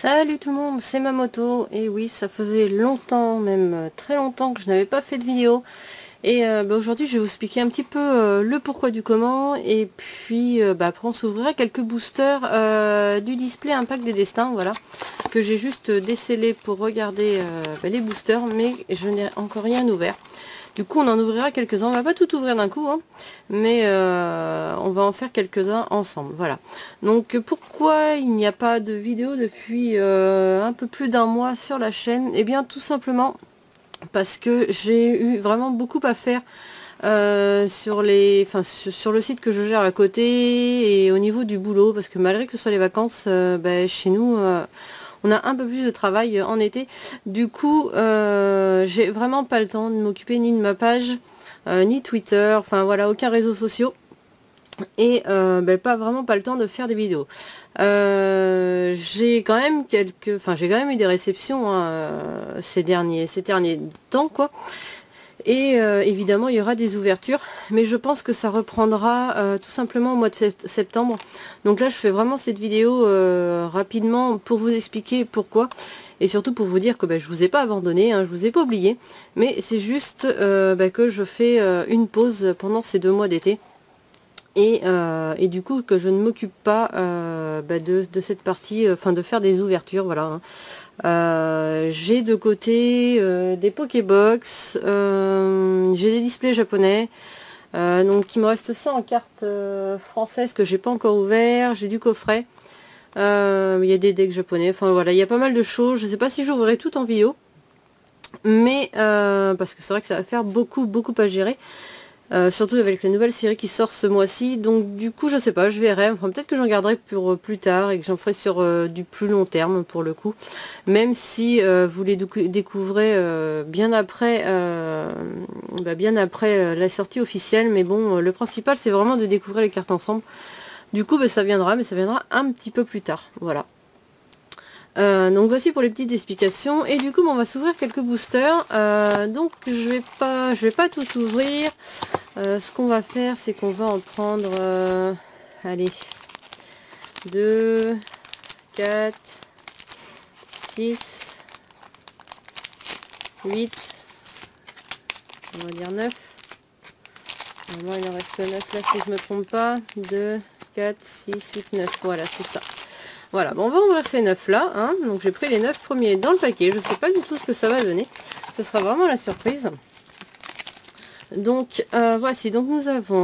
Salut tout le monde, c'est Mamoto. Et oui, ça faisait longtemps, même très longtemps que je n'avais pas fait de vidéo. Et aujourd'hui je vais vous expliquer un petit peu le pourquoi du comment. Et puis après on s'ouvrira quelques boosters du display Impact des Destins, voilà, que j'ai juste décelé pour regarder les boosters, mais je n'ai encore rien ouvert. Du coup on en ouvrira quelques-uns, on va pas tout ouvrir d'un coup, hein, mais on va en faire quelques-uns ensemble, voilà. Donc pourquoi il n'y a pas de vidéo depuis un peu plus d'un mois sur la chaîne? Eh bien tout simplement parce que j'ai eu vraiment beaucoup à faire sur le site que je gère à côté et au niveau du boulot, parce que malgré que ce soit les vacances, chez nous on a un peu plus de travail en été. Du coup j'ai vraiment pas le temps de m'occuper ni de ma page ni Twitter, enfin voilà, aucun réseau social, et pas le temps de faire des vidéos. J'ai quand même eu des réceptions, hein, ces derniers temps, quoi. Et évidemment il y aura des ouvertures, mais je pense que ça reprendra tout simplement au mois de septembre. Donc là je fais vraiment cette vidéo rapidement pour vous expliquer pourquoi, et surtout pour vous dire que je vous ai pas abandonné, hein, je vous ai pas oublié, mais c'est juste que je fais une pause pendant ces 2 mois d'été. Et du coup que je ne m'occupe pas de cette partie, de faire des ouvertures, voilà, hein. J'ai de côté des Pokébox, j'ai des displays japonais, donc il me reste ça en carte française que j'ai pas encore ouvert, j'ai du coffret, il y a des decks japonais, enfin voilà, il y a pas mal de choses. Je sais pas si j'ouvrirai tout en vidéo, mais parce que c'est vrai que ça va faire beaucoup à gérer. Surtout avec la nouvelle série qui sort ce mois-ci, donc du coup je sais pas, je verrai, enfin peut-être que j'en garderai pour plus tard et que j'en ferai sur du plus long terme pour le coup, même si vous les découvrez bien après la sortie officielle, mais bon, le principal c'est vraiment de découvrir les cartes ensemble. Du coup ça viendra, mais ça viendra un petit peu plus tard, voilà. Donc voici pour les petites explications, et du coup on va s'ouvrir quelques boosters. Donc je vais pas tout ouvrir. Ce qu'on va faire, c'est qu'on va en prendre allez, 2, 4, 6, 8, on va dire 9. Normalement il en reste 9 là si je me trompe pas. 2, 4, 6, 8, 9, voilà, c'est ça. Voilà, bon, on va ouvrir ces 9 là, hein. Donc j'ai pris les 9 premiers dans le paquet, je sais pas du tout ce que ça va donner, ce sera vraiment la surprise. Donc voici, donc nous avons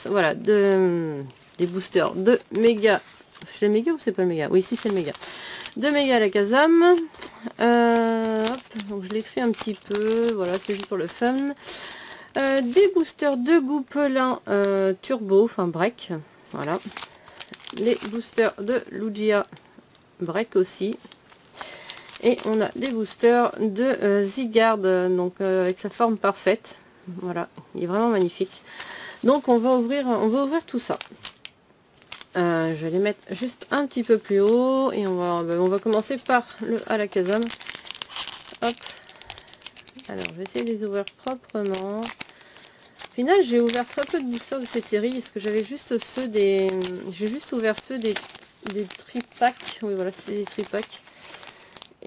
voilà, des boosters de méga. C'est le méga ou c'est pas le méga? Oui, si, c'est le méga. De méga la Kazam. Donc je les trie un petit peu, voilà, c'est juste pour le fun. Des boosters de Gouppelin turbo, enfin break, voilà. Les boosters de Lugia break aussi. Et on a des boosters de Zygarde, donc avec sa forme parfaite. Voilà, il est vraiment magnifique. Donc on va ouvrir tout ça. Je vais les mettre juste un petit peu plus haut et on va commencer par le Alakazam. Hop. Alors je vais essayer de les ouvrir proprement. Au final j'ai ouvert très peu de boosters de cette série parce que j'avais juste ceux des. J'ai juste ouvert ceux des tripacks. Oui voilà, c'est des tripacks.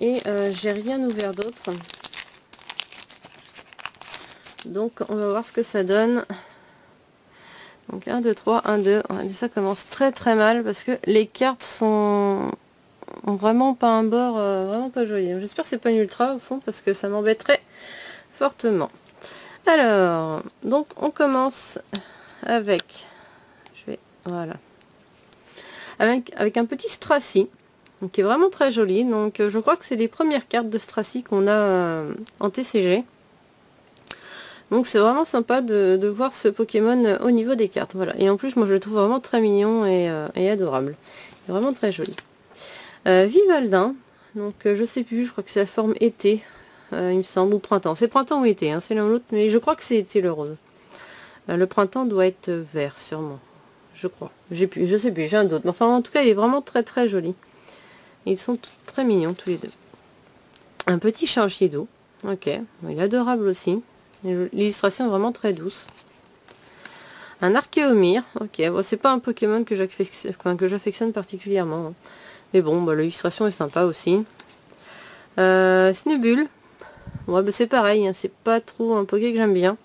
Et j'ai rien ouvert d'autre. Donc on va voir ce que ça donne. Donc 1, 2, 3, 1, 2. Ça commence très mal parce que les cartes ont vraiment pas un bord vraiment pas joli. J'espère que c'est pas une ultra au fond parce que ça m'embêterait fortement. Alors, donc on commence avec, voilà, avec un petit Stracy, donc qui est vraiment très joli. Donc je crois que c'est les premières cartes de Stracy qu'on a en TCG. Donc c'est vraiment sympa de voir ce Pokémon au niveau des cartes, voilà. Et en plus moi je le trouve vraiment très mignon et adorable. Il est vraiment très joli. Vivaldin, donc je sais plus, je crois que c'est la forme été, il me semble, ou printemps. C'est printemps ou été, hein, c'est l'un ou l'autre, mais je crois que c'est été le rose. Le printemps doit être vert sûrement, je crois. Je sais plus, j'ai un doute. Mais enfin en tout cas il est vraiment très joli. Et ils sont très mignons tous les deux. Un petit Chargier d'eau, ok, il est adorable aussi. L'illustration est vraiment très douce. Un Archéomir. Ok, bon, c'est pas un Pokémon que j'affectionne particulièrement. Mais bon, bah, l'illustration est sympa aussi. Snubbull. Ouais, bah, c'est pareil, hein, c'est pas trop un Poké que j'aime bien.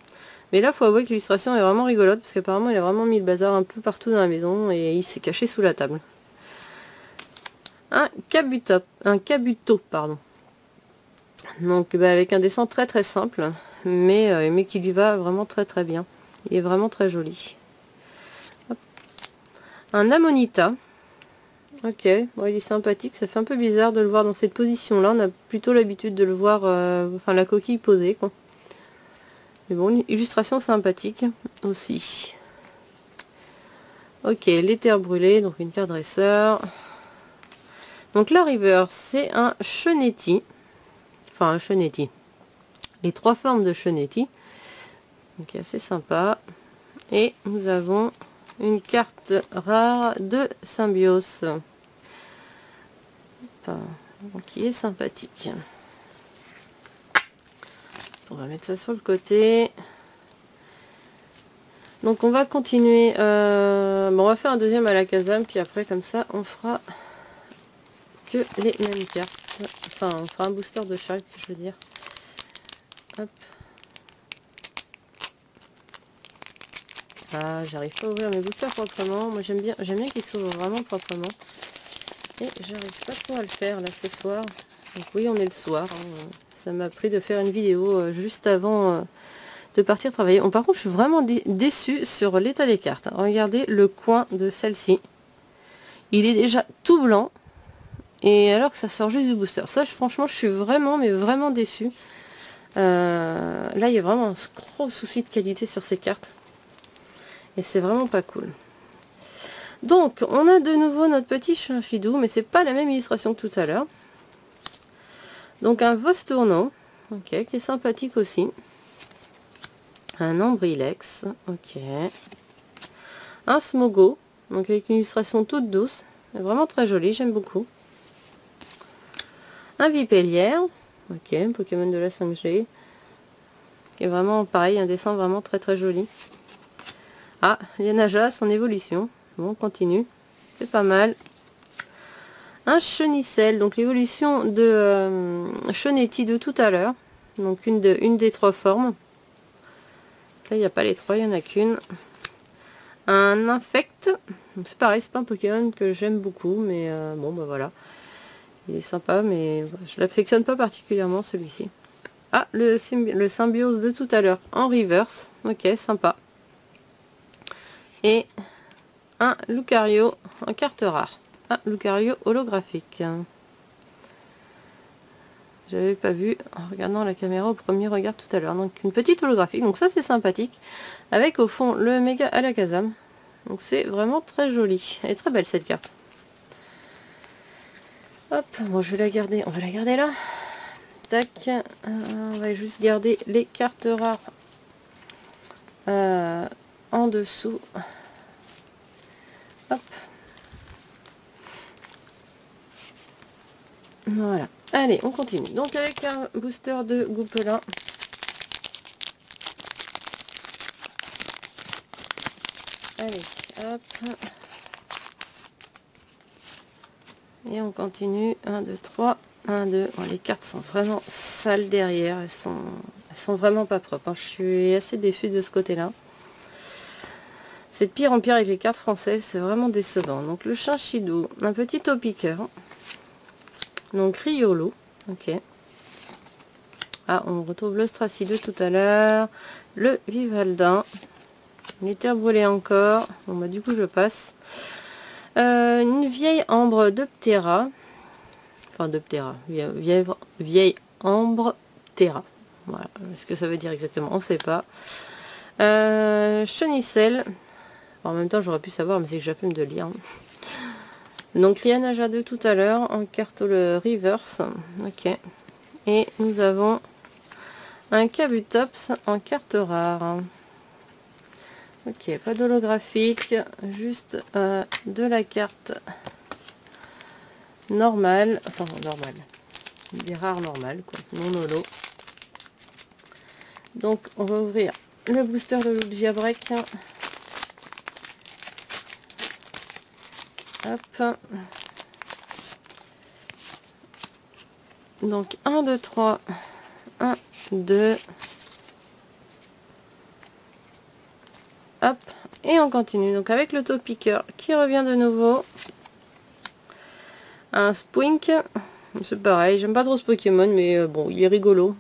Mais là, faut avouer que l'illustration est vraiment rigolote, parce qu'apparemment, il a vraiment mis le bazar un peu partout dans la maison, et il s'est caché sous la table. Un Kabuto, pardon. Donc, bah, avec un dessin très très simple, mais qui lui va vraiment très très bien. Il est vraiment très joli. Hop. Un Amonita. Ok, bon, il est sympathique, ça fait un peu bizarre de le voir dans cette position-là. On a plutôt l'habitude de le voir, enfin la coquille posée, quoi. Mais bon, une illustration sympathique aussi. Ok, l'éther brûlé, donc une carte dresseur. Donc la River, c'est un Chenetti. Enfin, un Chenetti. Les 3 formes de Chenetti. Donc assez sympa. Et nous avons une carte rare de Symbiose. Enfin, qui est sympathique. On va mettre ça sur le côté. Donc on va continuer. Bon, on va faire un deuxième à la Kazam, puis après comme ça on fera que les mêmes cartes. Enfin, on fera un booster de chaque, je veux dire. Hop. Ah, j'arrive pas à ouvrir mes boosters proprement. Moi j'aime bien qu'ils s'ouvrent vraiment proprement. Et j'arrive pas trop à le faire là ce soir. Donc oui, on est le soir. Hein. Ça m'a pris de faire une vidéo juste avant de partir travailler. Par contre, je suis vraiment déçue sur l'état des cartes. Regardez le coin de celle-ci. Il est déjà tout blanc. Et alors que ça sort juste du booster. Ça, franchement, je suis vraiment, mais vraiment déçue. Là, il y a vraiment un gros souci de qualité sur ces cartes. Et c'est vraiment pas cool. Donc, on a de nouveau notre petit Chinchidou, mais c'est pas la même illustration que tout à l'heure. Donc, un Vostourno, ok, qui est sympathique aussi. Un Ambrilex, ok. Un Smogo, donc avec une illustration toute douce. Vraiment très jolie, j'aime beaucoup. Un Vipellière, ok, un Pokémon de la 5G. Qui est vraiment pareil, un dessin vraiment très très joli. Ah, Yanaja, son évolution. Bon, on continue. C'est pas mal. Un Chenicel, donc l'évolution de Chenetti de tout à l'heure. Donc une des 3 formes. Là, il n'y a pas les 3, il n'y en a qu'une. Un Infect. C'est pareil, c'est pas un Pokémon que j'aime beaucoup, mais bon, bah voilà. Il est sympa, mais je l'affectionne pas particulièrement celui-ci. Ah, le Symbiose de tout à l'heure en reverse. Ok, sympa. Et un Lucario en carte rare. Ah, Lucario holographique. J'avais pas vu en regardant la caméra au premier regard tout à l'heure. Donc une petite holographique. Donc ça c'est sympathique. Avec au fond le méga Alakazam. Donc c'est vraiment très joli. Elle est très belle cette carte. Hop, bon je vais la garder. On va la garder là. Tac. On va juste garder les cartes rares en dessous. Hop. Voilà. Allez, on continue. Donc avec un booster de Goupelin. Allez, hop. Et on continue. 1, 2, 3. 1, 2. Oh, les cartes sont vraiment sales derrière. Elles sont vraiment pas propres. Hein. Je suis assez déçue de ce côté-là. C'est de pire en pire avec les cartes françaises. C'est vraiment décevant. Donc le Chinchidou. Un petit Topiqueur. Donc Riolo. Ok. Ah, on retrouve le Stracideux tout à l'heure. Le Vivaldin. L'éther brûlé encore. Bon bah du coup je passe. Une vieille ambre de Ptera. Enfin de Ptera. Vieille ambre Ptera. Voilà. Ce que ça veut dire exactement, on ne sait pas. Chenicel. En même temps j'aurais pu savoir, mais c'est que j'ai la flemme de lire. Donc Lianaja de tout à l'heure en carte le reverse. Ok. Et nous avons un Kabutops en carte rare. Ok, pas d'holographique, juste de la carte normale, enfin normale, des rares normales, quoi, non holo. Donc on va ouvrir le booster de Lugia Break. Hop. Donc 1, 2, 3. 1, 2. Hop. Et on continue. Donc avec le taupe-piqueur qui revient de nouveau. Un Spoink. C'est pareil. J'aime pas trop ce Pokémon, mais bon, il est rigolo.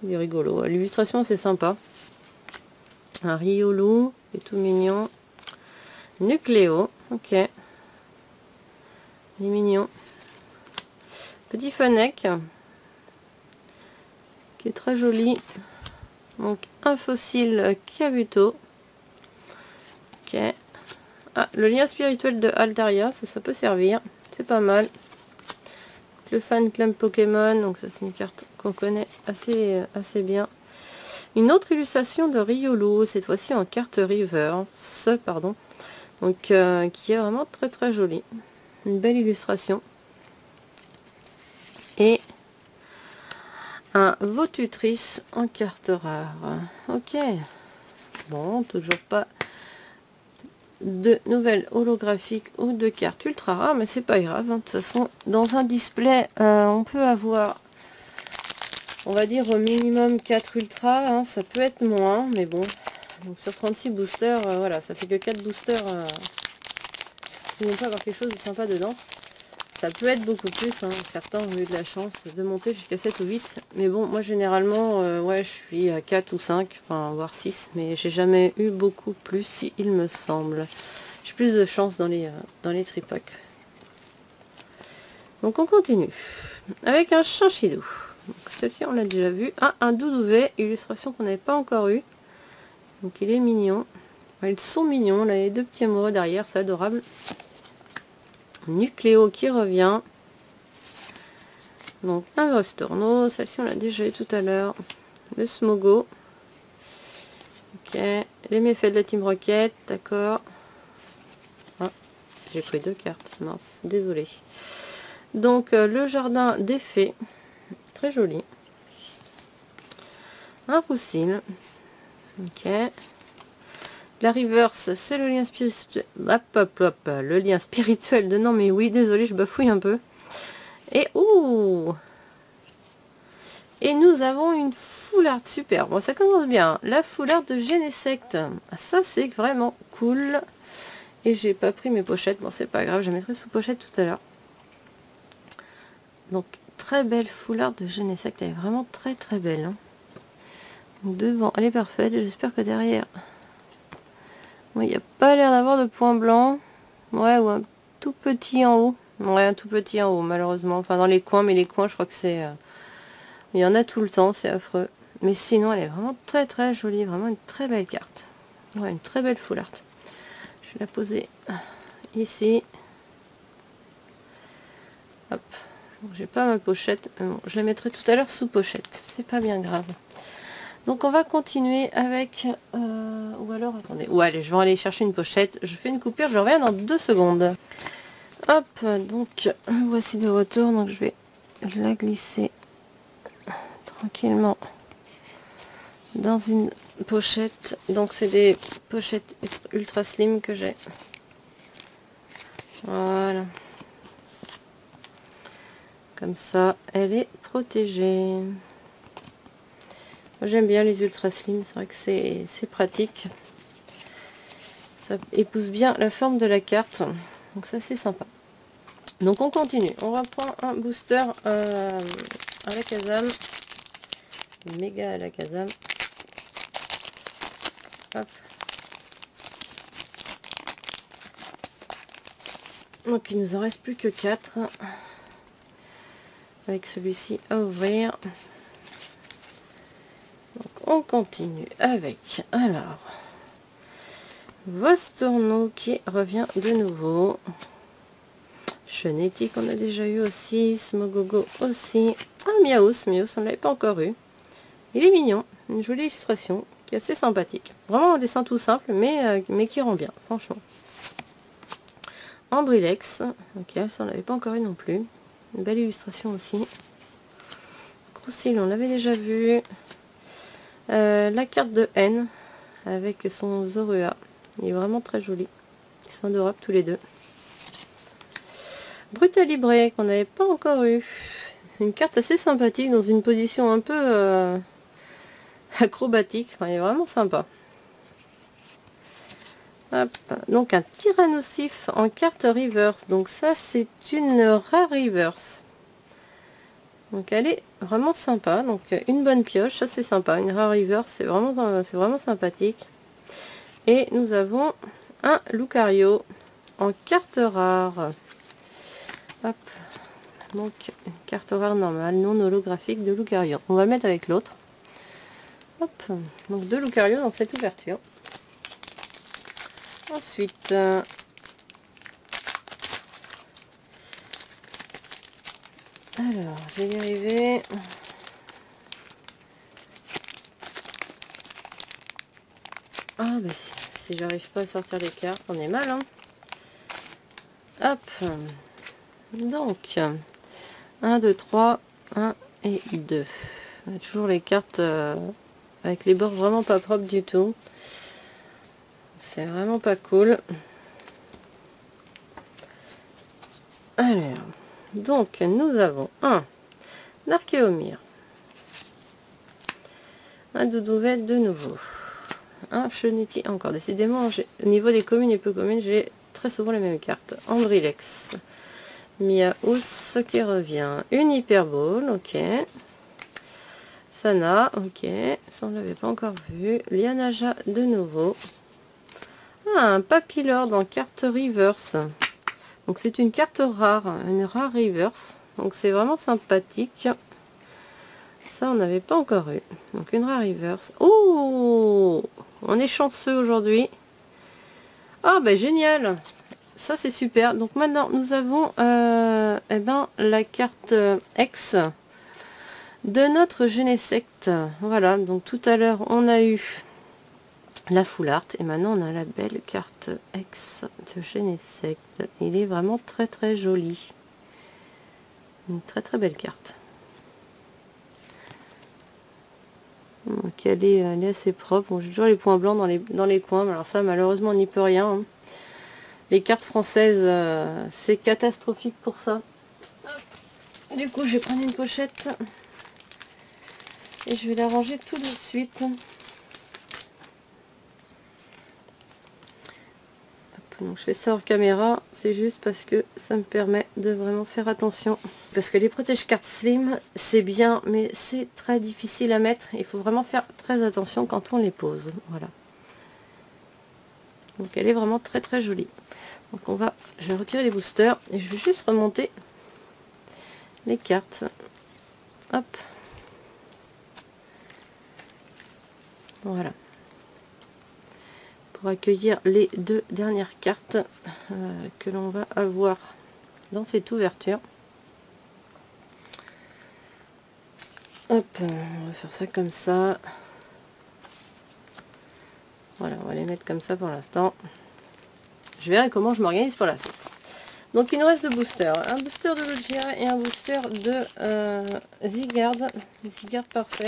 Il est rigolo. L'illustration, c'est sympa. Un Riolu. C'est tout mignon. Nucléo. Ok. Il est mignon. Petit Fennec. Qui est très joli. Donc un fossile Kabuto. Ok. Ah, le lien spirituel de Altaria, ça peut servir. C'est pas mal. Le Fan Club Pokémon, donc ça c'est une carte qu'on connaît assez bien. Une autre illustration de Riolu, cette fois-ci en carte reverse, pardon. Donc qui est vraiment très jolie. Une belle illustration. Et un Votutrice en carte rare. Ok. Bon, toujours pas de nouvelles holographiques ou de cartes ultra rares, mais c'est pas grave, hein. De toute façon dans un display on peut avoir, on va dire au minimum 4 ultra, hein. Ça peut être moins, mais bon, donc sur 36 boosters, voilà, ça fait que 4 boosters qui vont pas avoir quelque chose de sympa dedans. Ça peut être beaucoup plus, hein. Certains ont eu de la chance de monter jusqu'à 7 ou 8, mais bon, moi généralement ouais, je suis à 4 ou 5, enfin voire 6, mais j'ai jamais eu beaucoup plus, si il me semble. J'ai plus de chance dans les tripacks. Donc on continue avec un Chinchidou. Celle-ci on l'a déjà vu. Ah, un Doudouvet, illustration qu'on n'avait pas encore eu. Donc il est mignon. Ils sont mignons, là, les deux petits amoureux derrière, c'est adorable. Nucléo qui revient. Donc un Vostorno, celle-ci on l'a déjà eu tout à l'heure. Le Smogo. Ok, les méfaits de la Team Rocket, d'accord. Ah, j'ai pris 2 cartes, mince, désolé. Donc le jardin des fées, très joli. Un Roussil. Ok. La reverse, c'est le lien spirituel. Hop, hop, hop, le lien spirituel de non mais oui, désolé, je bafouille un peu. Et ouh, et nous avons une foularde super. Bon, ça commence bien. La foularde de Genesect. Ça, c'est vraiment cool. Et j'ai pas pris mes pochettes. Bon, c'est pas grave, je la mettrai sous pochette tout à l'heure. Donc, très belle foularde de Genesect. Elle est vraiment très belle. Hein. Donc, devant, elle est parfaite. J'espère que derrière... Bon, il n'y a pas l'air d'avoir de point blanc. Ouais, ou un tout petit en haut. Ouais, un tout petit en haut, malheureusement. Enfin, dans les coins, mais les coins, je crois que c'est... Il y en a tout le temps, c'est affreux. Mais sinon, elle est vraiment très jolie. Vraiment une très belle carte. Ouais, une très belle full art. Je vais la poser ici. Hop. J'ai pas ma pochette. Bon, je la mettrai tout à l'heure sous pochette. C'est pas bien grave. Donc on va continuer avec... ou alors, attendez. Ouais, allez, je vais aller chercher une pochette. Je fais une coupure, je reviens dans 2 secondes. Hop, donc voici de retour. Donc je vais la glisser tranquillement dans une pochette. Donc c'est des pochettes ultra slim que j'ai. Voilà. Comme ça, elle est protégée. J'aime bien les ultra slim, c'est vrai que c'est pratique. Ça épouse bien la forme de la carte. Donc ça c'est sympa. Donc on continue. On reprend un booster à la Kazam. Méga à la Kazam. Hop. Donc il nous en reste plus que 4. Avec celui-ci à ouvrir. Donc on continue avec, alors, Vostorno qui revient de nouveau. Chenetti qu'on a déjà eu aussi. Smogogo aussi. Ah, Miaus, on ne l'avait pas encore eu. Il est mignon. Une jolie illustration qui est assez sympathique. Vraiment un dessin tout simple, mais qui rend bien, franchement. Ambrilex. Ok, ça on l'avait pas encore eu non plus. Une belle illustration aussi. Croussil, on l'avait déjà vu. La carte de N avec son Zorua. Il est vraiment très joli. Ils sont adorables tous les deux. Brutal Libre qu'on n'avait pas encore eu. Une carte assez sympathique dans une position un peu acrobatique. Enfin, il est vraiment sympa. Hop. Donc un Tyrannosif en carte reverse. Donc ça c'est une rare reverse. Donc elle est vraiment sympa. Donc une bonne pioche, ça c'est sympa. Une rare reverse, c'est vraiment sympathique. Et nous avons un Lucario en carte rare. Hop. Donc une carte rare normale, non holographique de Lucario. On va le mettre avec l'autre. Hop. Donc deux Lucario dans cette ouverture. Ensuite, alors, je vais y arriver. Ah, bah si j'arrive pas à sortir les cartes, on est mal, hein. Hop. Donc, 1, 2, 3, 1 et 2. On a toujours les cartes avec les bords vraiment pas propres du tout. C'est vraiment pas cool. Alors, donc nous avons un Archéomir, un Doudouvette de nouveau, un Cheneti encore. Décidément, au niveau des communes et peu communes, j'ai très souvent les mêmes cartes. Andrilex, Miaous qui revient, une Hyperbole, ok. Sana, ok, ça on l'avait pas encore vu. Lianaja de nouveau. Ah, un Papillard en carte reverse. Donc c'est une carte rare, une rare reverse. Donc c'est vraiment sympathique. Ça on n'avait pas encore eu. Donc une rare reverse. Oh, on est chanceux aujourd'hui. Ah bah génial. Ça c'est super. Donc maintenant nous avons eh ben, la carte X de notre Genesect. Voilà, donc tout à l'heure on a eu la full art et maintenant on a la belle carte X de Genesect. Il est vraiment très très joli, une très très belle carte. Donc elle est assez propre. Bon, j'ai toujours les points blancs dans les coins, mais alors ça malheureusement on n'y peut rien, hein. Les cartes françaises c'est catastrophique pour ça. Du coup je vais prendre une pochette et je vais la ranger tout de suite. Donc je fais ça hors caméra, c'est juste parce que ça me permet de vraiment faire attention. Parce que les protège-cartes slim, c'est bien, mais c'est très difficile à mettre. Il faut vraiment faire très attention quand on les pose. Voilà. Donc elle est vraiment très très jolie. Donc je vais retirer les boosters et je vais juste remonter les cartes. Hop. Voilà. Pour accueillir les deux dernières cartes que l'on va avoir dans cette ouverture. Hop, on va faire ça comme ça. Voilà, on va les mettre comme ça pour l'instant. Je verrai comment je m'organise pour la suite. Donc il nous reste deux boosters. Un booster de Logia et un booster de Zygarde. Zygarde parfait.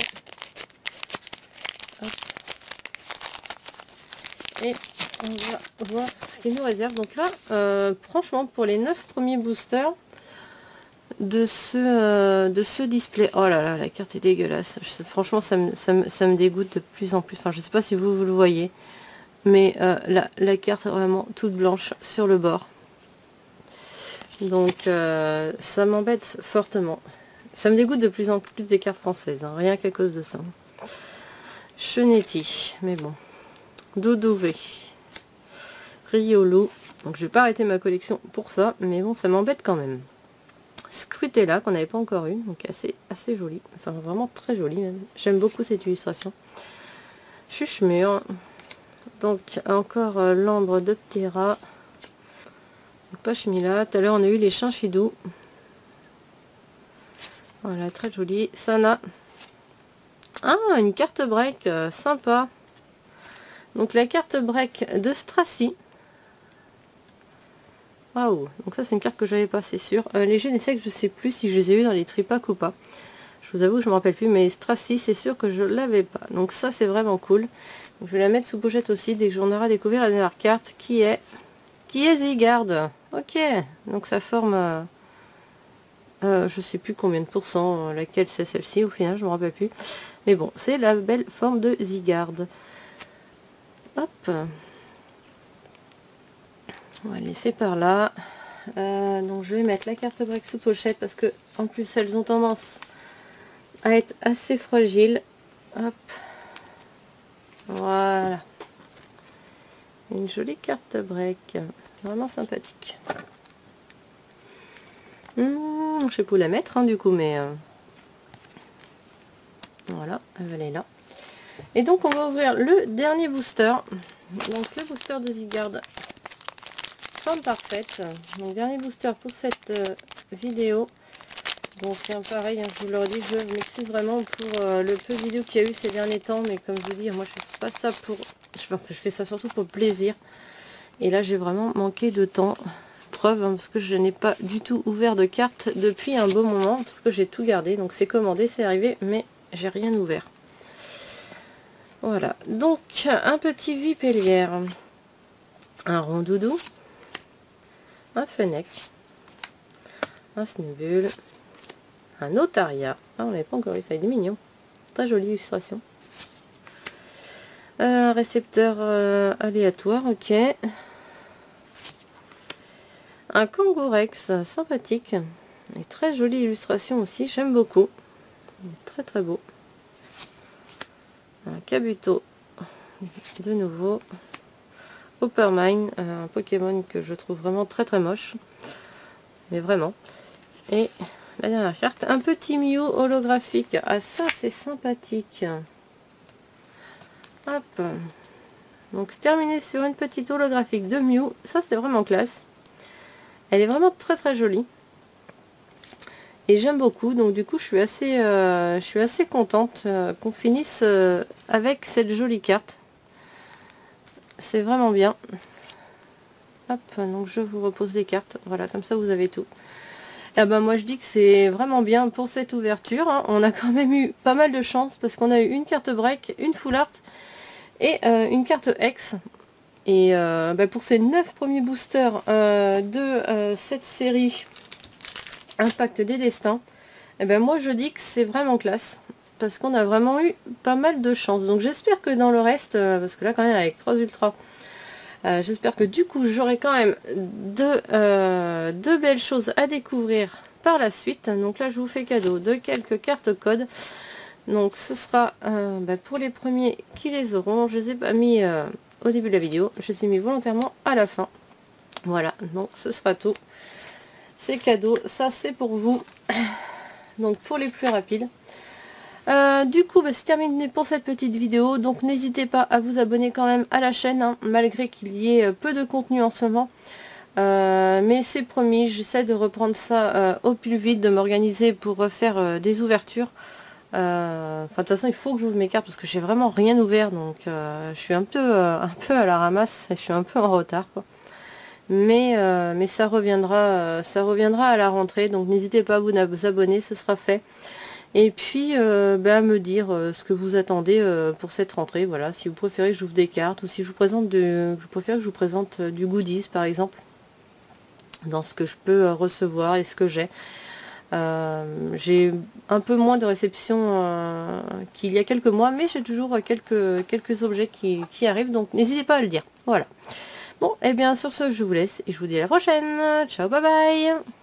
Hop. Et on va voir ce qu'il nous réserve. Donc là, franchement, pour les 9 premiers boosters de ce display, oh là là, la carte est dégueulasse. Franchement, ça me dégoûte de plus en plus. Enfin, je sais pas si vous le voyez, mais la carte est vraiment toute blanche sur le bord. Donc, ça m'embête fortement. Ça me dégoûte de plus en plus des cartes françaises, hein, rien qu'à cause de ça. Cheneti, mais bon. Dodové, Riolo, donc je vais pas arrêter ma collection pour ça, mais bon ça m'embête quand même. Scrutella qu'on n'avait pas encore une, donc assez jolie, enfin vraiment très jolie même. J'aime beaucoup cette illustration. Chuchemur, donc encore l'ambre d'Optera, Pachmila. Tout à l'heure on a eu les Chinchidou, voilà très jolie. Sana, ah une carte break sympa. Donc la carte break de Stracy. Waouh, donc ça c'est une carte que j'avais pas, c'est sûr. Les Genesect, je sais plus si je les ai eu dans les tripacks ou pas. Je vous avoue que je me rappelle plus, mais Stracy c'est sûr que je l'avais pas. Donc ça c'est vraiment cool. Donc, je vais la mettre sous pochette aussi dès que j'en aurai découvert la dernière carte qui est qui est Zygarde. Ok, donc ça forme, je sais plus combien de pourcents, laquelle c'est celle-ci au final, je me rappelle plus. Mais bon, c'est la belle forme de Zygarde. Hop. On va laisser par là. Donc je vais mettre la carte break sous pochette parce que en plus elles ont tendance à être assez fragiles. Hop. Voilà. Une jolie carte break. Vraiment sympathique. Je sais pas où la mettre du coup, mais voilà, elle est là. Et donc on va ouvrir le dernier booster. Donc le booster de Zygarde. Forme parfaite. Donc dernier booster pour cette vidéo. Donc pareil, je vous le redis, je m'excuse vraiment pour le peu de vidéos qu'il y a eu ces derniers temps, mais comme je vous dis, moi je fais pas ça pour... je fais ça surtout pour le plaisir. Et là j'ai vraiment manqué de temps. Preuve, parce que je n'ai pas du tout ouvert de cartes depuis un beau moment, parce que j'ai tout gardé. Donc c'est commandé, c'est arrivé, mais j'ai rien ouvert. Voilà, donc un petit Vipellière, un Rondoudou, un Fennec, un Snubbull, un Otaria. Ah, on n'avait pas encore eu ça, il est mignon. Très jolie illustration. Un récepteur aléatoire, ok. Un Kangourex, sympathique. Et très jolie illustration aussi, j'aime beaucoup. Il est très très beau. Un Kabuto, de nouveau. Oppermine, un Pokémon que je trouve vraiment très très moche. Mais vraiment. Et la dernière carte, un petit Mew holographique. Ah ça c'est sympathique. Hop. Donc c'est terminé sur une petite holographique de Mew. Ça c'est vraiment classe. Elle est vraiment très très jolie. Et j'aime beaucoup. Donc du coup je suis assez contente qu'on finisse avec cette jolie carte. C'est vraiment bien. Hop, donc je vous repose les cartes. Voilà, comme ça vous avez tout. Et ben moi je dis que c'est vraiment bien pour cette ouverture. On a quand même eu pas mal de chance parce qu'on a eu une carte break, une full art et une carte X. Et pour ces 9 premiers boosters de cette série Impact des Destins, et ben moi je dis que c'est vraiment classe. Parce qu'on a vraiment eu pas mal de chance. Donc j'espère que dans le reste, parce que là quand même avec 3 ultras, j'espère que du coup j'aurai quand même de belles choses à découvrir par la suite. Donc là je vous fais cadeau de quelques cartes codes. Donc ce sera pour les premiers qui les auront. Je les ai pas mis au début de la vidéo, je les ai mis volontairement à la fin. Voilà, donc ce sera tout. C'est cadeau, ça c'est pour vous. Donc pour les plus rapides. Du coup c'est terminé pour cette petite vidéo, donc n'hésitez pas à vous abonner quand même à la chaîne, malgré qu'il y ait peu de contenu en ce moment, mais c'est promis, j'essaie de reprendre ça au plus vite, de m'organiser pour refaire des ouvertures. De toute façon il faut que j'ouvre mes cartes parce que j'ai vraiment rien ouvert, donc je suis un peu à la ramasse, je suis un peu en retard quoi. Mais ça reviendra à la rentrée, donc n'hésitez pas à vous abonner, ce sera fait. Et puis à me dire ce que vous attendez pour cette rentrée. Voilà, si vous préférez que j'ouvre des cartes ou si je vous présente du goodies par exemple, dans ce que je peux recevoir et ce que j'ai. J'ai un peu moins de réception qu'il y a quelques mois, mais j'ai toujours quelques objets qui arrivent, donc n'hésitez pas à le dire. Voilà. Bon, et bien sur ce, je vous laisse et je vous dis à la prochaine. Ciao, bye bye.